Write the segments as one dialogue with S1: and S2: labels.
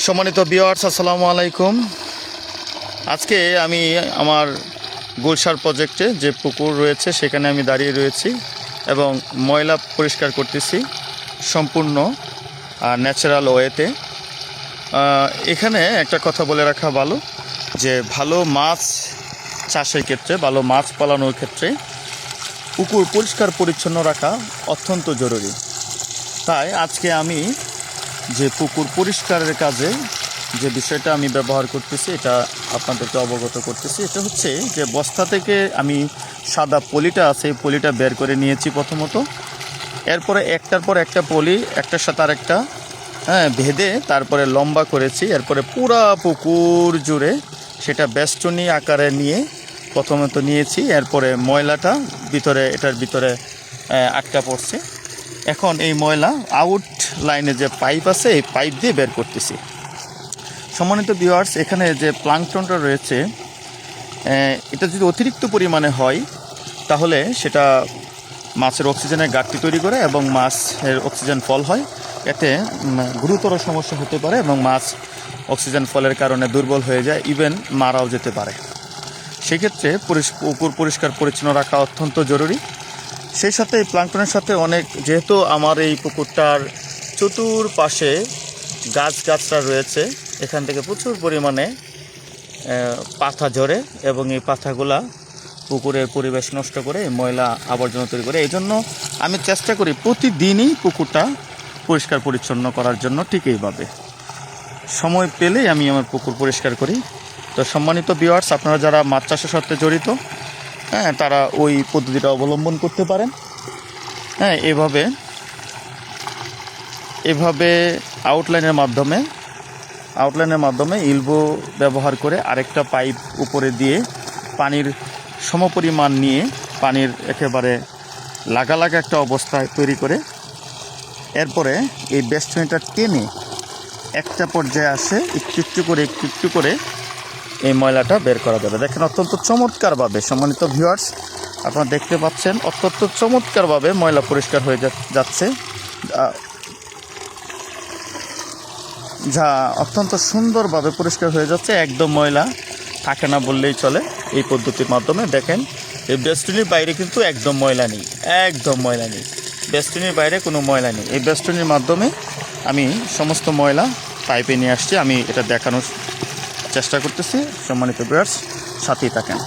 S1: সম্মানিত ভিউয়ার্স, আসসালামু আলাইকুম। আজকে আমি আমার গুলশার প্রজেক্টে যে পুকুর রয়েছে সেখানে আমি দাঁড়িয়ে রয়েছি এবং ময়লা পরিষ্কার করতেছি সম্পূর্ণ ন্যাচারাল ওয়েতে। এখানে একটা কথা বলে রাখা ভালো যে ভালো মাছ চাষের ক্ষেত্রে, ভালো মাছ পালনের ক্ষেত্রে পুকুর পরিষ্কার পরিচ্ছন্ন রাখা অত্যন্ত জরুরি। তাই আজকে আমি যে পুকুর পরিষ্কারের কাজে যে বিষয়টা আমি ব্যবহার করতেছি এটা আপনাদেরকে অবগত করতেছি। এটা হচ্ছে যে বস্তা থেকে আমি সাদা পলিটা আছে, এই পলিটা বের করে নিয়েছি প্রথমত। এরপরে একটার পর একটা পলি একটার সাথে আরেকটা ভেদে তারপরে লম্বা করেছি। এরপরে পুরা পুকুর জুড়ে সেটা বেষ্টনী আকারে নিয়ে প্রথমত নিয়েছি। এরপরে ময়লাটা এটার ভিতরে আটকা পড়ছে। এখন এই ময়লা আউট লাইনে যে পাইপ আছে এই পাইপ দিয়ে বের করতেছি। সম্মানিত ভিউয়ার্স, এখানে যে প্লাঙ্কটনটা রয়েছে এটা যদি অতিরিক্ত পরিমাণে হয় তাহলে সেটা মাছের অক্সিজেনের ঘাটতি তৈরি করে এবং মাছের অক্সিজেন ফল হয়। এতে গুরুতর সমস্যা হতে পারে এবং মাছ অক্সিজেন ফলের কারণে দুর্বল হয়ে যায়, ইভেন মারাও যেতে পারে। সেক্ষেত্রে পুকুর পরিষ্কার পরিচ্ছন্ন রাখা অত্যন্ত জরুরি। সেই সাথে এই প্লাঙ্কটনের সাথে যেহেতু আমার এই পুকুরটার চতুর্পাশে গাছগাছরা রয়েছে, এখান থেকে প্রচুর পরিমাণে পাতা ঝরে এবং এই পাতাগুলা পুকুরের পরিবেশ নষ্ট করে ময়লা আবর্জনা তৈরি করে। এই জন্য আমি চেষ্টা করি প্রতিদিনই পুকুরটা পরিষ্কার পরিচ্ছন্ন করার জন্য। ঠিক এইভাবে সময় পেলেই আমি আমার পুকুর পরিষ্কার করি। তো সম্মানিত ভিউয়ার্স, আপনারা যারা মাছ চাষের সাথে জড়িত তারা ওই পদ্ধতিটা অবলম্বন করতে পারেন। এভাবে আউটলাইনের মাধ্যমে ইলবো ব্যবহার করে আরেকটা পাইপ উপরে দিয়ে পানির সমপরিমাণ নিয়ে পানির একেবারে লাগা একটা অবস্থায় তৈরি করে এরপরে এই বেষ্টনীটা টেনে একটা পর্যায়ে আসে একটু করে এই ময়লাটা বের করা যাবে। দেখেন অত্যন্ত চমৎকারভাবে, সম্মানিত ভিউয়ার্স আপনারা দেখতে পাচ্ছেন, অত্যন্ত চমৎকারভাবে ময়লা পরিষ্কার হয়ে যাচ্ছে, যা অত্যন্ত সুন্দরভাবে পরিষ্কার হয়ে যাচ্ছে। একদম ময়লা থাকে না বললেই চলে এই পদ্ধতির মাধ্যমে। দেখেন এই বেষ্টনীর বাইরে কিন্তু একদম ময়লা নেই, বেষ্টনীর বাইরে কোনো ময়লা নেই। এই বেষ্টনীর মাধ্যমে আমি সমস্ত ময়লা পাইপে নিয়ে আসছি। আমি এটা দেখানোর চেষ্টা করতেছি। সম্মানিত ভিউয়ার্স, সাথেই থাকেন।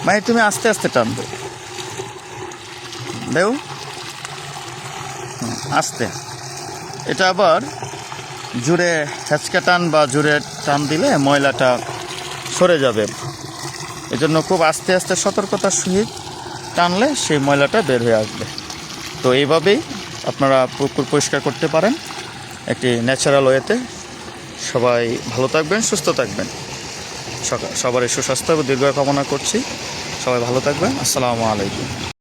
S1: ভাই তুমি আস্তে আস্তে টানবে, দেও আস্তে। এটা আবার জোরে হেঁচকা টান বা জোরে টান দিলে ময়লাটা সরে যাবে। এজন্য খুব আস্তে আস্তে সতর্কতার সহিত টানলে সেই ময়লাটা বের হয়ে আসবে। তো এইভাবেই আপনারা পুকুর পরিষ্কার করতে পারেন একটি ন্যাচারাল ওয়েতে। সবাই ভালো থাকবেন, সুস্থ থাকবেন। সবারই সুস্বাস্থ্য এবং দীর্ঘ কামনা করছি। সবাই ভালো থাকবেন। আসসালামু আলাইকুম।